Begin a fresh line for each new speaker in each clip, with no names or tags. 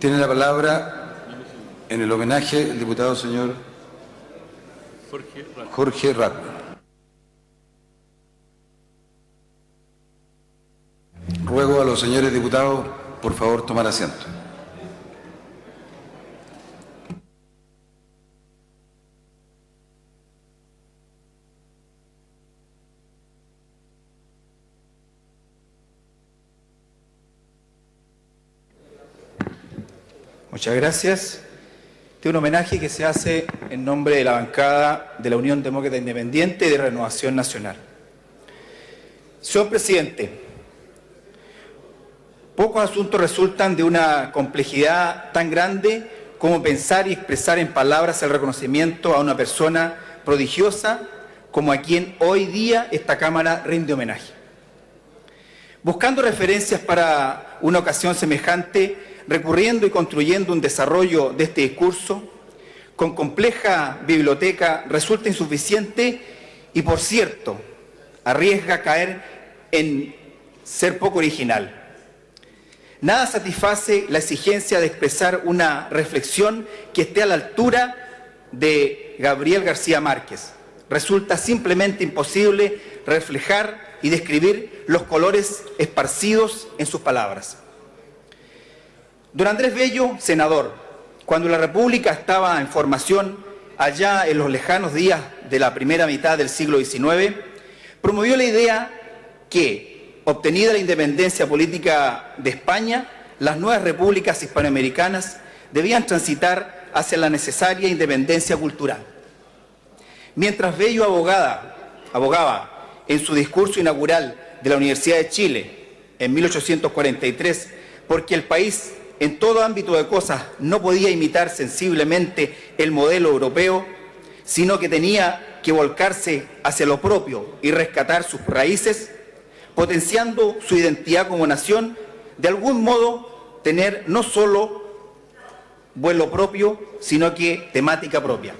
Tiene la palabra en el homenaje el diputado señor Jorge Rato. Ruego a los señores diputados, por favor, tomar asiento.
Muchas gracias. Este es un homenaje que se hace en nombre de la bancada de la Unión Demócrata Independiente y de Renovación Nacional. Señor Presidente, pocos asuntos resultan de una complejidad tan grande como pensar y expresar en palabras el reconocimiento a una persona prodigiosa como a quien hoy día esta Cámara rinde homenaje. Buscando referencias para una ocasión semejante, recurriendo y construyendo un desarrollo de este discurso, con compleja biblioteca, resulta insuficiente y, por cierto, arriesga caer en ser poco original. Nada satisface la exigencia de expresar una reflexión que esté a la altura de Gabriel García Márquez. Resulta simplemente imposible reflejar y describir los colores esparcidos en sus palabras. Don Andrés Bello, senador, cuando la República estaba en formación, allá en los lejanos días de la primera mitad del siglo XIX, promovió la idea que, obtenida la independencia política de España, las nuevas repúblicas hispanoamericanas debían transitar hacia la necesaria independencia cultural. Mientras Bello abogaba en su discurso inaugural de la Universidad de Chile en 1843 porque el país en todo ámbito de cosas no podía imitar sensiblemente el modelo europeo, sino que tenía que volcarse hacia lo propio y rescatar sus raíces, potenciando su identidad como nación, de algún modo tener no solo vuelo propio, sino que temática propia.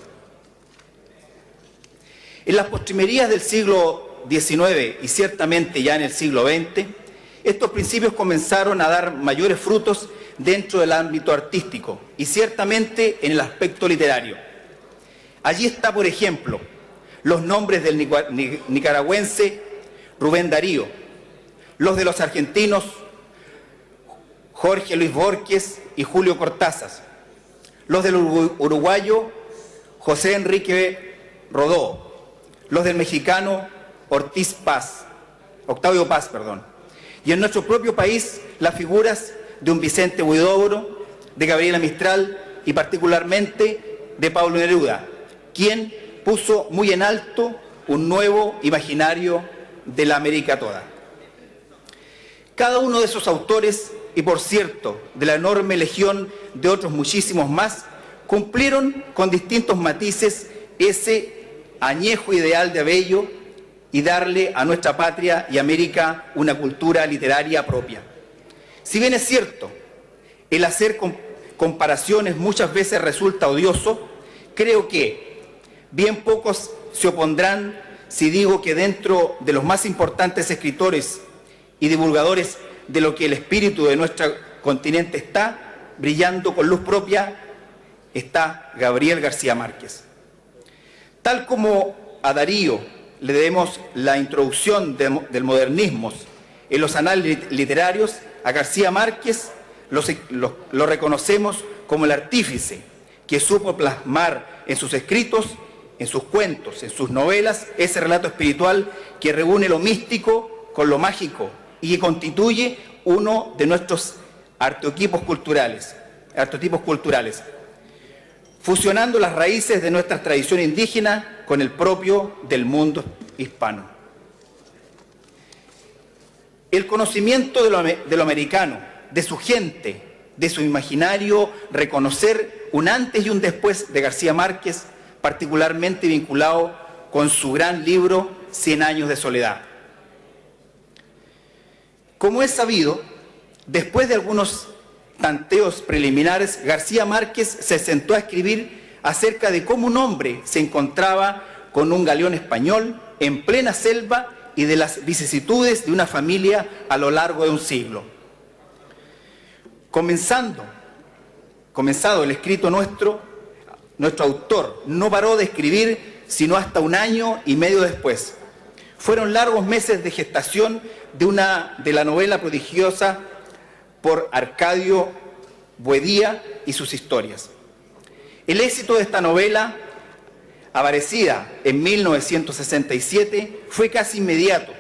En las postrimerías del siglo XIX y ciertamente ya en el siglo XX, estos principios comenzaron a dar mayores frutos dentro del ámbito artístico y ciertamente en el aspecto literario. Allí está, por ejemplo, los nombres del nicaragüense Rubén Darío, los de los argentinos Jorge Luis Borges y Julio Cortázar, los del uruguayo José Enrique Rodó, los del mexicano Octavio Paz, y en nuestro propio país las figuras de un Vicente Huidobro, de Gabriela Mistral y particularmente de Pablo Neruda, quien puso muy en alto un nuevo imaginario de la América toda. Cada uno de esos autores, y por cierto, de la enorme legión de otros muchísimos más, cumplieron con distintos matices ese añejo ideal de Bello y darle a nuestra patria y América una cultura literaria propia. Si bien es cierto, el hacer comparaciones muchas veces resulta odioso, creo que bien pocos se opondrán si digo que dentro de los más importantes escritores y divulgadores de lo que el espíritu de nuestro continente está, brillando con luz propia, está Gabriel García Márquez. Tal como a Darío le debemos la introducción del modernismo en los anales literarios, a García Márquez lo reconocemos como el artífice que supo plasmar en sus escritos, en sus cuentos, en sus novelas, ese relato espiritual que reúne lo místico con lo mágico y que constituye uno de nuestros arquetipos culturales, fusionando las raíces de nuestra tradición indígena con el propio del mundo hispano. El conocimiento de lo americano, de su gente, de su imaginario, reconocer un antes y un después de García Márquez, particularmente vinculado con su gran libro 100 años de soledad. Como es sabido, después de algunos tanteos preliminares, García Márquez se sentó a escribir acerca de cómo un hombre se encontraba con un galeón español en plena selva y de las vicisitudes de una familia a lo largo de un siglo. Comenzando comenzado el escrito nuestro autor no paró de escribir sino hasta 1 año y medio después. Fueron largos meses de gestación de la novela prodigiosa por Arcadio Buendía y sus historias. El éxito de esta novela, aparecida en 1967, fue casi inmediato,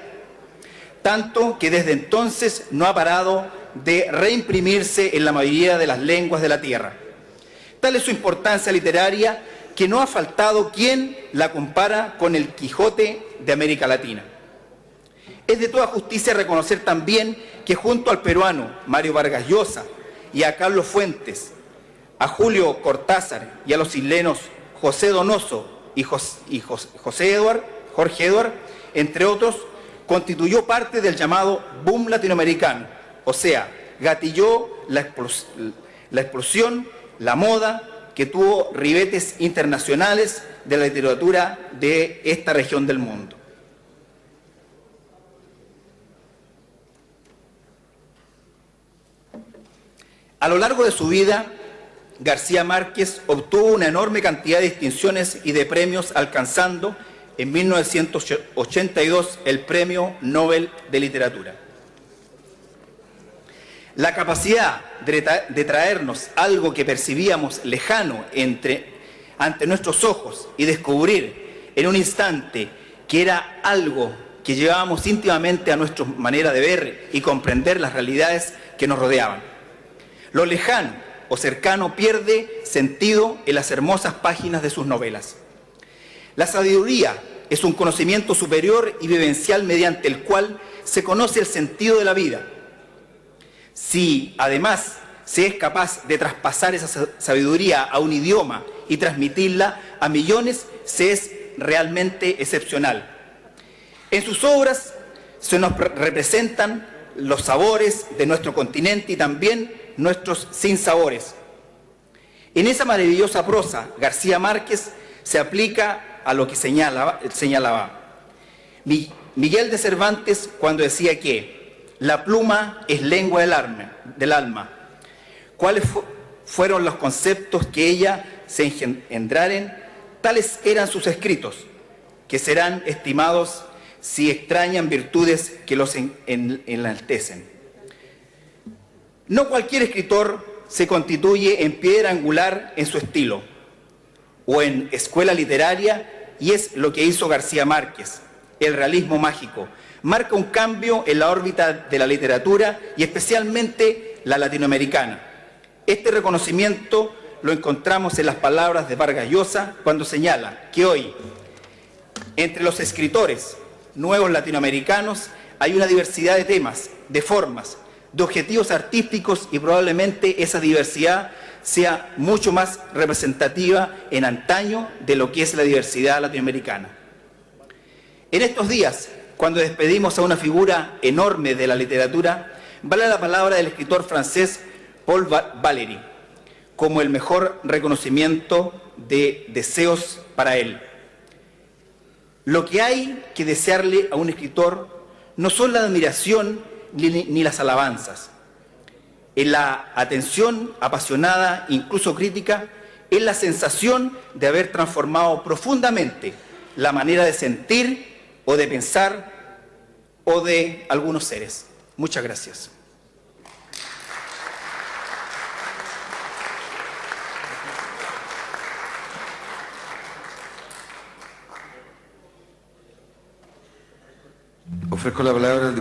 tanto que desde entonces no ha parado de reimprimirse en la mayoría de las lenguas de la tierra. Tal es su importancia literaria que no ha faltado quien la compara con el Quijote de América Latina. Es de toda justicia reconocer también que junto al peruano Mario Vargas Llosa y a Carlos Fuentes, a Julio Cortázar y a los chilenos José Donoso y Jorge Edward, entre otros, constituyó parte del llamado boom latinoamericano, o sea, gatilló la explosión, la moda, que tuvo ribetes internacionales de la literatura de esta región del mundo. A lo largo de su vida, García Márquez obtuvo una enorme cantidad de distinciones y de premios, alcanzando en 1982 el Premio Nobel de Literatura. La capacidad de traernos algo que percibíamos lejano ante nuestros ojos y descubrir en un instante que era algo que llevábamos íntimamente a nuestra manera de ver y comprender las realidades que nos rodeaban. Lo lejano o cercano pierde sentido en las hermosas páginas de sus novelas. La sabiduría es un conocimiento superior y vivencial mediante el cual se conoce el sentido de la vida. Si además se es capaz de traspasar esa sabiduría a un idioma y transmitirla a millones, se es realmente excepcional. En sus obras se nos representan los sabores de nuestro continente y también nuestros sinsabores. En esa maravillosa prosa, García Márquez se aplica a lo que señalaba Miguel de Cervantes cuando decía que la pluma es lengua del alma. ¿Cuáles fueron los conceptos que ella se engendraren? Tales eran sus escritos, que serán estimados si extrañan virtudes que los enaltecen. No cualquier escritor se constituye en piedra angular en su estilo o en escuela literaria, y es lo que hizo García Márquez. El realismo mágico marca un cambio en la órbita de la literatura y especialmente la latinoamericana. Este reconocimiento lo encontramos en las palabras de Vargas Llosa cuando señala que hoy, entre los escritores nuevos latinoamericanos, hay una diversidad de temas, de formas, de objetivos artísticos, y probablemente esa diversidad sea mucho más representativa en antaño de lo que es la diversidad latinoamericana. En estos días, cuando despedimos a una figura enorme de la literatura, vale la palabra del escritor francés Paul Valéry como el mejor reconocimiento de deseos para él. Lo que hay que desearle a un escritor no son la admiración ni las alabanzas. En la atención apasionada, incluso crítica, es la sensación de haber transformado profundamente la manera de sentir o de pensar o de algunos seres. Muchas gracias.
Ofrezco la palabra al diputado